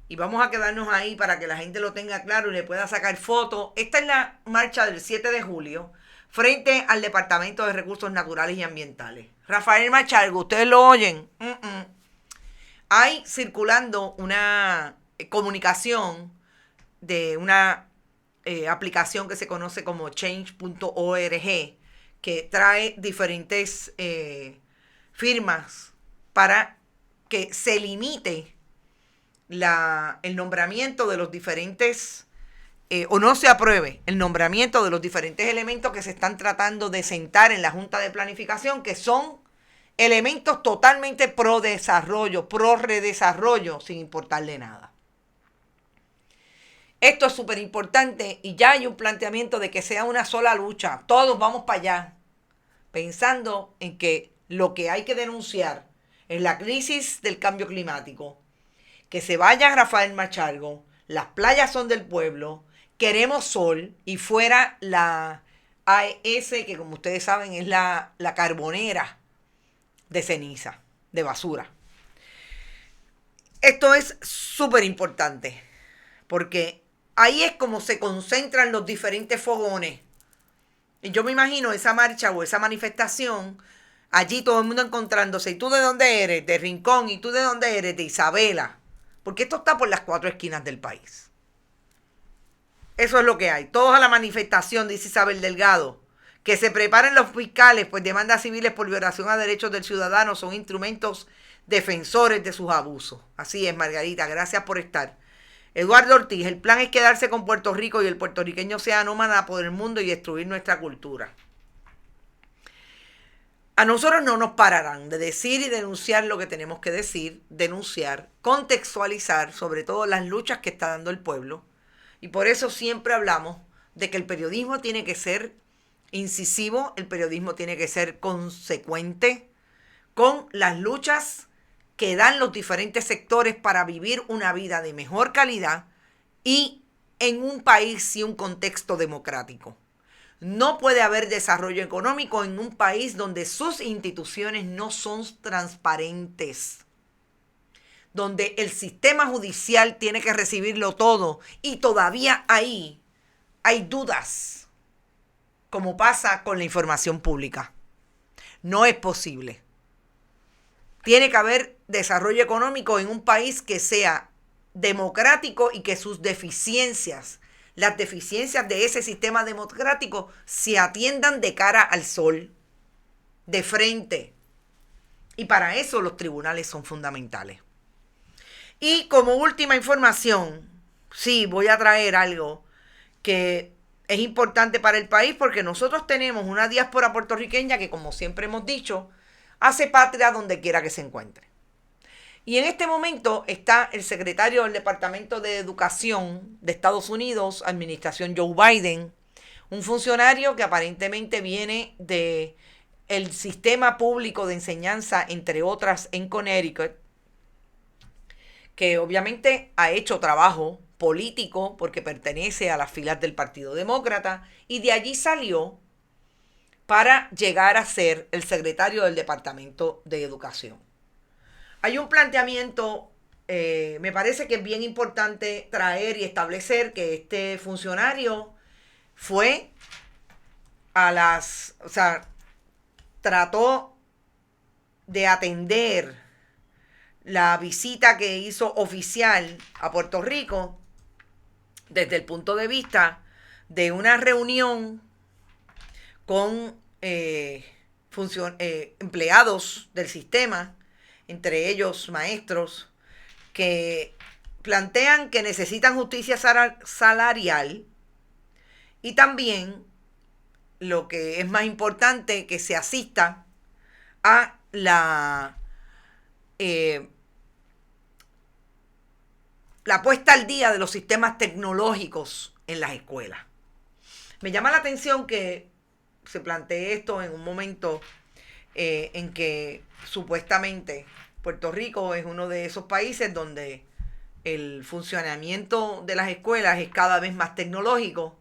Y vamos a quedarnos ahí para que la gente lo tenga claro y le pueda sacar fotos. Esta es la marcha del 7 de julio frente al Departamento de Recursos Naturales y Ambientales. Rafael Machargo, ¿ustedes lo oyen? Hay circulando una comunicación de una aplicación que se conoce como change.org, que trae diferentes firmas para que se limite el nombramiento de los diferentes, o no se apruebe el nombramiento de los diferentes elementos que se están tratando de sentar en la Junta de Planificación, que son elementos totalmente pro desarrollo, pro redesarrollo, sin importarle nada. Esto es súper importante y ya hay un planteamiento de que sea una sola lucha. Todos vamos para allá, pensando en que lo que hay que denunciar es la crisis del cambio climático. Que se vaya Rafael Machargo, las playas son del pueblo, queremos sol y fuera la AES, que como ustedes saben es la carbonera de ceniza, de basura. Esto es súper importante porque ahí es como se concentran los diferentes fogones. Y yo me imagino esa marcha o esa manifestación, allí todo el mundo encontrándose. ¿Y tú de dónde eres? De Rincón. ¿Y tú de dónde eres? De Isabela. porque esto está por las 4 esquinas del país. Eso es lo que hay. Todos a la manifestación, dice Isabel Delgado. Que se preparen los fiscales, pues demandas civiles por violación a derechos del ciudadano son instrumentos defensores de sus abusos. Así es, Margarita, gracias por estar. Eduardo Ortiz, el plan es quedarse con Puerto Rico y el puertorriqueño sea nómada por el mundo y destruir nuestra cultura. A nosotros no nos pararán de decir y denunciar lo que tenemos que decir, denunciar, contextualizar sobre todo las luchas que está dando el pueblo. Y por eso siempre hablamos de que el periodismo tiene que ser incisivo, el periodismo tiene que ser consecuente con las luchas que dan los diferentes sectores para vivir una vida de mejor calidad y en un país y un contexto democrático. No puede haber desarrollo económico en un país donde sus instituciones no son transparentes, donde el sistema judicial tiene que recibirlo todo y todavía ahí hay dudas, como pasa con la información pública. No es posible. Tiene que haber desarrollo económico en un país que sea democrático y que sus deficiencias, las deficiencias de ese sistema democrático, se atiendan de cara al sol, de frente. Y para eso los tribunales son fundamentales. Y como última información, sí, voy a traer algo que es importante para el país, porque nosotros tenemos una diáspora puertorriqueña que, como siempre hemos dicho, hace patria donde quiera que se encuentre. Y en este momento está el secretario del Departamento de Educación de Estados Unidos, administración Joe Biden, un funcionario que aparentemente viene del sistema público de enseñanza, entre otras, en Connecticut, que obviamente ha hecho trabajo político porque pertenece a las filas del Partido Demócrata, y de allí salió para llegar a ser el secretario del Departamento de Educación. Hay un planteamiento, me parece que es bien importante traer y establecer que este funcionario fue trató de atender la visita que hizo oficial a Puerto Rico desde el punto de vista de una reunión con empleados del sistema, entre ellos maestros, que plantean que necesitan justicia salarial y también, lo que es más importante, que se asista a la puesta al día de los sistemas tecnológicos en las escuelas. Me llama la atención que se plantee esto en un momento en que supuestamente Puerto Rico es uno de esos países donde el funcionamiento de las escuelas es cada vez más tecnológico,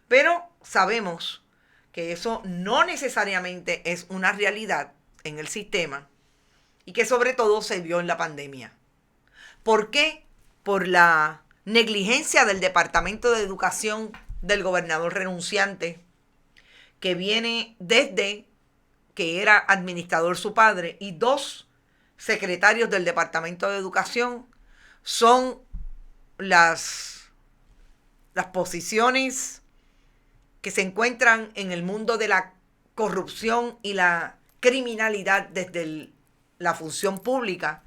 pero sabemos que eso no necesariamente es una realidad en el sistema y que sobre todo se vio en la pandemia. ¿Por qué? Por la negligencia del Departamento de Educación del gobernador renunciante, que viene desde que era administrador su padre, y 2 secretarios del Departamento de Educación son las posiciones que se encuentran en el mundo de la corrupción y la criminalidad desde la función pública,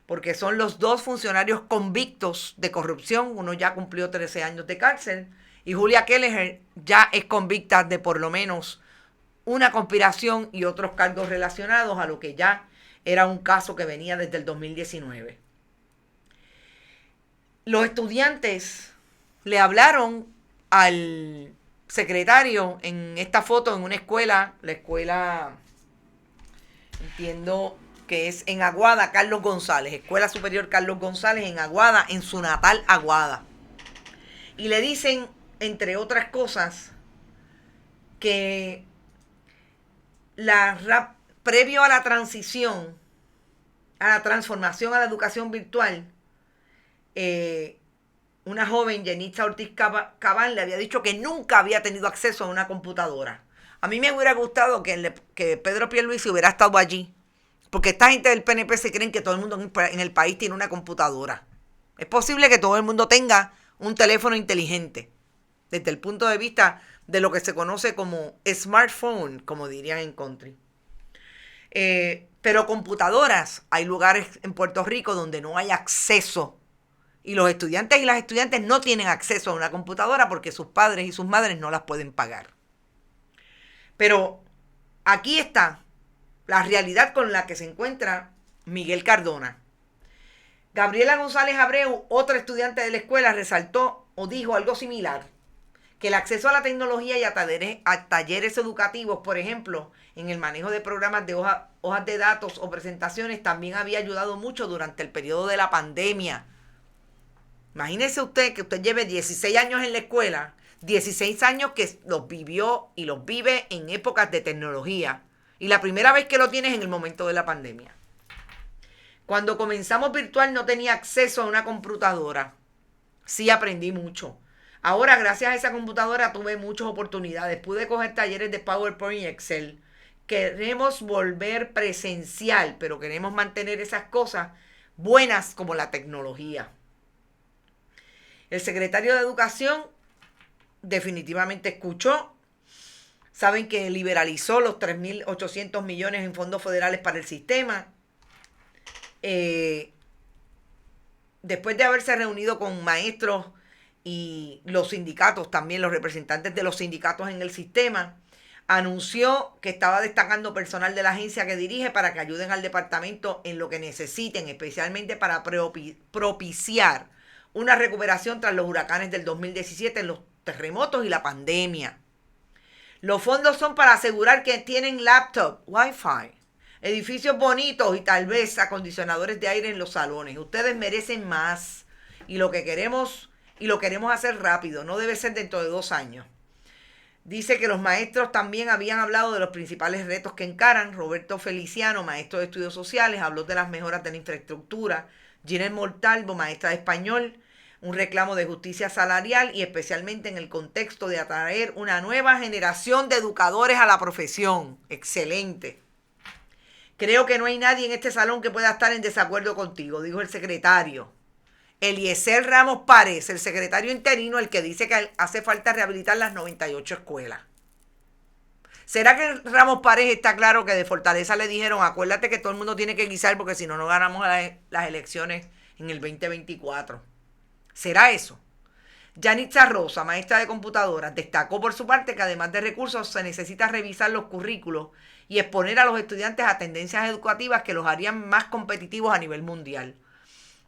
porque son los 2 funcionarios convictos de corrupción. Uno ya cumplió 13 años de cárcel y Julia Kelleher ya es convicta de por lo menos una conspiración y otros cargos relacionados a lo que ya era un caso que venía desde el 2019. Los estudiantes le hablaron al secretario en esta foto en una escuela, la escuela, entiendo que es en Aguada, Carlos González, Escuela Superior Carlos González en Aguada, en su natal Aguada. Y le dicen, entre otras cosas, que previo a la transición, a la transformación a la educación virtual, una joven, Yenitza Ortiz Cabán, le había dicho que nunca había tenido acceso a una computadora. A mí me hubiera gustado que Pedro Pierluisi hubiera estado allí, porque esta gente del PNP se creen que todo el mundo en el país tiene una computadora. Es posible que todo el mundo tenga un teléfono inteligente, desde el punto de vista de lo que se conoce como smartphone, como dirían en country. Pero computadoras, hay lugares en Puerto Rico donde no hay acceso. Y los estudiantes y las estudiantes no tienen acceso a una computadora porque sus padres y sus madres no las pueden pagar. Pero aquí está la realidad con la que se encuentra Miguel Cardona. Gabriela González Abreu, otra estudiante de la escuela, resaltó o dijo algo similar, que el acceso a la tecnología y a talleres educativos, por ejemplo, en el manejo de programas de hojas de datos o presentaciones, también había ayudado mucho durante el periodo de la pandemia. Imagínese usted que usted lleve 16 años en la escuela, 16 años que los vivió y los vive en épocas de tecnología, y la primera vez que lo tienes en el momento de la pandemia. Cuando comenzamos virtual no tenía acceso a una computadora. Sí aprendí mucho. Ahora, gracias a esa computadora, tuve muchas oportunidades. Pude coger talleres de PowerPoint y Excel. Queremos volver presencial, pero queremos mantener esas cosas buenas como la tecnología. El secretario de Educación definitivamente escuchó. Saben que liberalizó los 3.800 millones en fondos federales para el sistema. Después de haberse reunido con maestros y los sindicatos, también los representantes de los sindicatos en el sistema, anunció que estaba destacando personal de la agencia que dirige para que ayuden al departamento en lo que necesiten, especialmente para propiciar una recuperación tras los huracanes del 2017, los terremotos y la pandemia. Los fondos son para asegurar que tienen laptop, Wi-Fi, edificios bonitos y tal vez acondicionadores de aire en los salones. Ustedes merecen más y lo queremos hacer rápido, no debe ser dentro de 2 años. Dice que los maestros también habían hablado de los principales retos que encaran. Roberto Feliciano, maestro de estudios sociales, habló de las mejoras de la infraestructura. Ginel Montalvo, maestra de español, un reclamo de justicia salarial y especialmente en el contexto de atraer una nueva generación de educadores a la profesión. Excelente. Creo que no hay nadie en este salón que pueda estar en desacuerdo contigo, dijo el secretario. Eliezer Ramos Párez, el secretario interino, el que dice que hace falta rehabilitar las 98 escuelas. ¿Será que Ramos Párez está claro que de Fortaleza le dijeron, acuérdate que todo el mundo tiene que guisar porque si no, no ganamos las elecciones en el 2024? ¿Será eso? Yanitza Rosa, maestra de computadoras, destacó por su parte que además de recursos se necesita revisar los currículos y exponer a los estudiantes a tendencias educativas que los harían más competitivos a nivel mundial.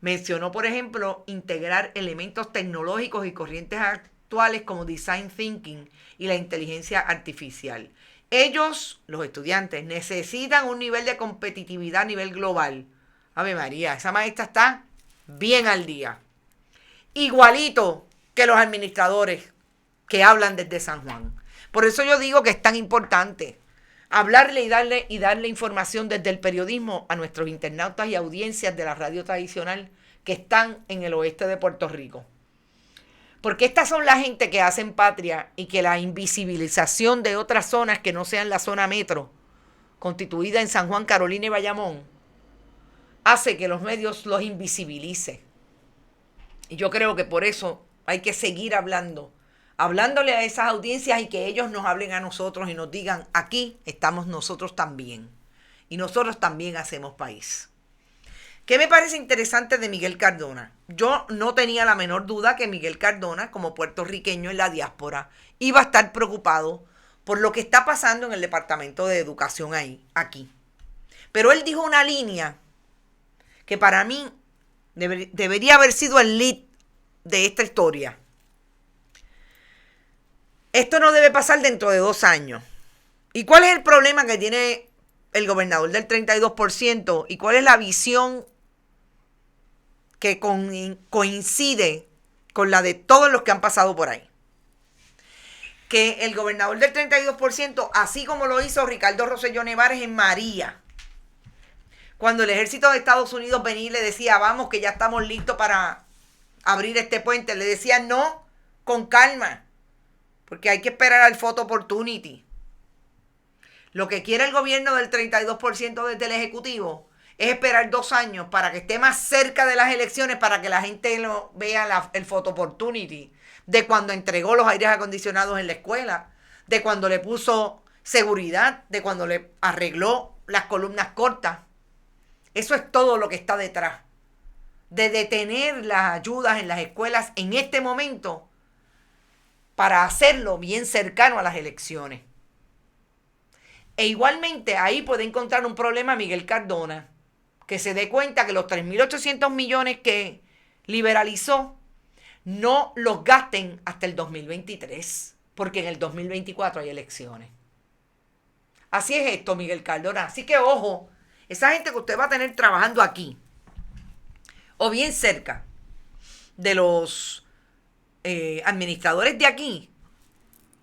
Mencionó, por ejemplo, integrar elementos tecnológicos y corrientes actuales como design thinking y la inteligencia artificial. Ellos, los estudiantes, necesitan un nivel de competitividad a nivel global. Ave María, esa maestra está bien al día. Igualito que los administradores que hablan desde San Juan. Por eso yo digo que es tan importante hablarle y darle información desde el periodismo a nuestros internautas y audiencias de la radio tradicional que están en el oeste de Puerto Rico. Porque estas son la gente que hacen patria y que la invisibilización de otras zonas que no sean la zona metro, constituida en San Juan, Carolina y Bayamón, hace que los medios los invisibilice. Y yo creo que por eso hay que seguir hablándole a esas audiencias y que ellos nos hablen a nosotros y nos digan, aquí estamos nosotros también. Y nosotros también hacemos país. ¿Qué me parece interesante de Miguel Cardona? Yo no tenía la menor duda que Miguel Cardona, como puertorriqueño en la diáspora, iba a estar preocupado por lo que está pasando en el Departamento de Educación aquí. Pero él dijo una línea que para mí debería haber sido el lead de esta historia. Esto no debe pasar dentro de 2 años. ¿Y cuál es el problema que tiene el gobernador del 32%? ¿Y cuál es la visión que coincide con la de todos los que han pasado por ahí? Que el gobernador del 32%, así como lo hizo Ricardo Rosselló Nevares en María, cuando el ejército de Estados Unidos venía y le decía, vamos, que ya estamos listos para abrir este puente, le decía, no, con calma, porque hay que esperar al photo opportunity. Lo que quiere el gobierno del 32% desde el Ejecutivo es esperar 2 años para que esté más cerca de las elecciones, para que la gente vea el photo opportunity de cuando entregó los aires acondicionados en la escuela, de cuando le puso seguridad, de cuando le arregló las columnas cortas. Eso es todo lo que está detrás de detener las ayudas en las escuelas en este momento para hacerlo bien cercano a las elecciones. E igualmente ahí puede encontrar un problema Miguel Cardona, que se dé cuenta que los 3.800 millones que liberalizó no los gasten hasta el 2023, porque en el 2024 hay elecciones. Así es esto, Miguel Cardona. Así que ojo, esa gente que usted va a tener trabajando aquí, o bien cerca de los administradores de aquí,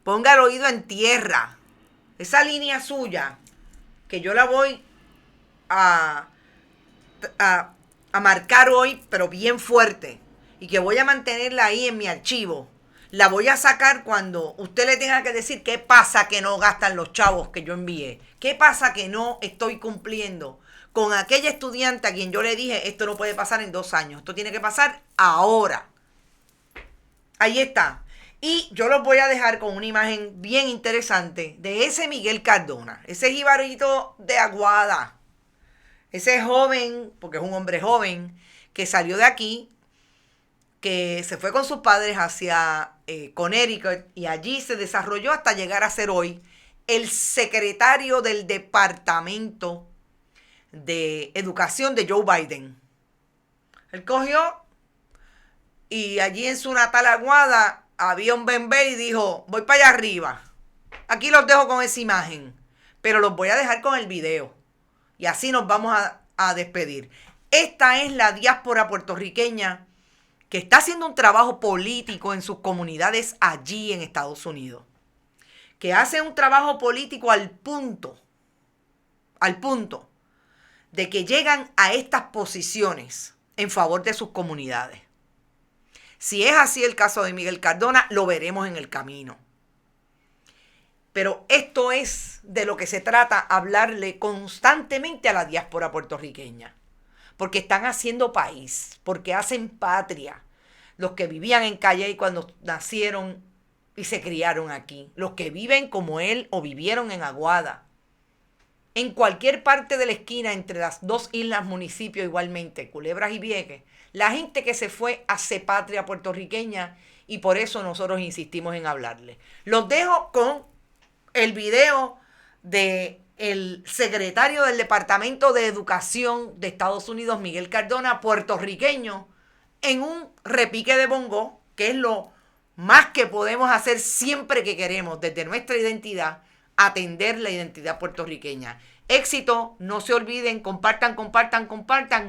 ponga el oído en tierra. Esa línea suya, que yo la voy a marcar hoy, pero bien fuerte, y que voy a mantenerla ahí en mi archivo, la voy a sacar cuando usted le tenga que decir qué pasa que no gastan los chavos que yo envié, qué pasa que no estoy cumpliendo con aquella estudiante a quien yo le dije, esto no puede pasar en 2 años, esto tiene que pasar ahora. Ahí está. Y yo los voy a dejar con una imagen bien interesante de ese Miguel Cardona, ese jibarito de Aguada, ese joven, porque es un hombre joven, que salió de aquí, que se fue con sus padres hacia Connecticut y allí se desarrolló hasta llegar a ser hoy el secretario del Departamento de Educación de Joe Biden. Él cogió y allí en su natal Aguada había un bembé y dijo, voy para allá arriba. Aquí los dejo con esa imagen, pero los voy a dejar con el video. Y así nos vamos a despedir. Esta es la diáspora puertorriqueña que está haciendo un trabajo político en sus comunidades allí en Estados Unidos. Que hace un trabajo político al punto de que llegan a estas posiciones en favor de sus comunidades. Si es así el caso de Miguel Cardona, lo veremos en el camino. Pero esto es de lo que se trata, hablarle constantemente a la diáspora puertorriqueña. Porque están haciendo país, porque hacen patria. Los que vivían en Calley cuando nacieron y se criaron aquí. Los que viven como él o vivieron en Aguada. En cualquier parte de la esquina entre las 2 islas municipios igualmente, Culebras y Vieques, la gente que se fue hace patria puertorriqueña y por eso nosotros insistimos en hablarle. Los dejo con el video del secretario del Departamento de Educación de Estados Unidos, Miguel Cardona, puertorriqueño, en un repique de bongo, que es lo más que podemos hacer siempre que queremos, desde nuestra identidad, atender la identidad puertorriqueña. Éxito, no se olviden, compartan.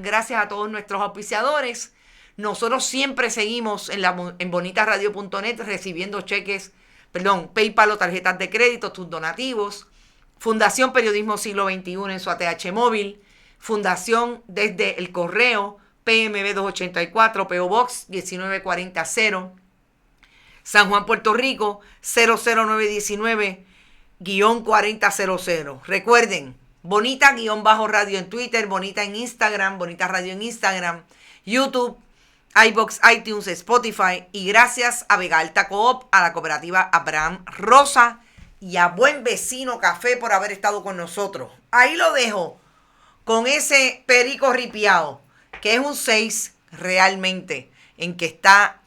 Gracias a todos nuestros auspiciadores. Nosotros siempre seguimos en bonitasradio.net recibiendo PayPal o tarjetas de crédito, tus donativos. Fundación Periodismo Siglo XXI en su ATH móvil. Fundación desde el correo PMB 284, PO Box 19400, San Juan, Puerto Rico 00919-4000. Recuerden, Bonita-radio en Twitter, Bonita en Instagram, Bonita Radio en Instagram, YouTube, iBox, iTunes, Spotify. Y gracias a Vega Alta Coop, a la cooperativa Abraham Rosa y a Buen Vecino Café por haber estado con nosotros. Ahí lo dejo con ese perico ripiado, que es un 6 realmente, en que está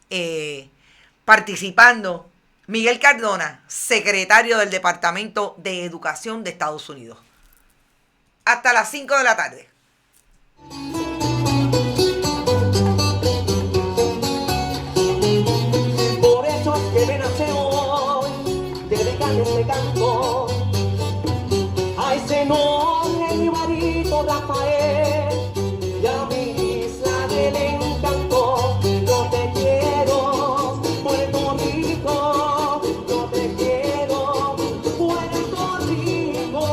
participando Miguel Cardona, secretario del Departamento de Educación de Estados Unidos. Hasta las 5 de la tarde. Por eso es que me nace hoy, dedicarle canto a ese noble jibarito Rafael y a mi isla del encanto. Yo te quiero, Puerto Rico, yo te quiero, Puerto Rico.